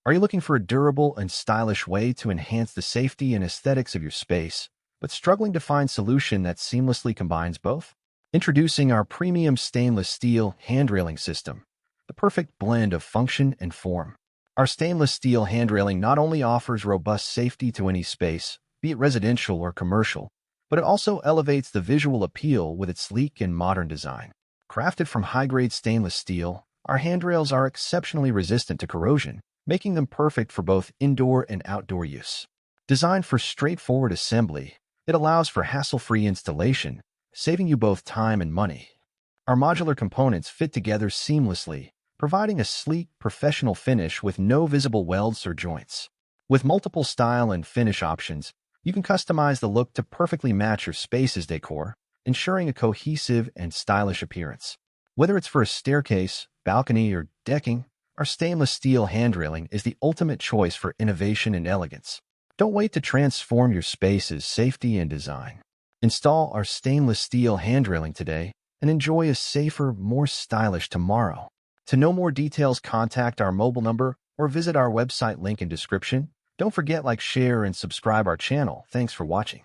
Are you looking for a durable and stylish way to enhance the safety and aesthetics of your space, but struggling to find a solution that seamlessly combines both? Introducing our premium stainless steel handrailing system, the perfect blend of function and form. Our stainless steel handrailing not only offers robust safety to any space, be it residential or commercial, but it also elevates the visual appeal with its sleek and modern design. Crafted from high-grade stainless steel, our handrails are exceptionally resistant to corrosion, making them perfect for both indoor and outdoor use. Designed for straightforward assembly, it allows for hassle-free installation, saving you both time and money. Our modular components fit together seamlessly, providing a sleek, professional finish with no visible welds or joints. With multiple style and finish options, you can customize the look to perfectly match your space's decor, ensuring a cohesive and stylish appearance. Whether it's for a staircase, balcony, or decking, our stainless steel handrailing is the ultimate choice for innovation and elegance. Don't wait to transform your space's safety and design. Install our stainless steel handrailing today and enjoy a safer, more stylish tomorrow. To know more details, contact our mobile number or visit our website link in description. Don't forget like, share, and subscribe our channel. Thanks for watching.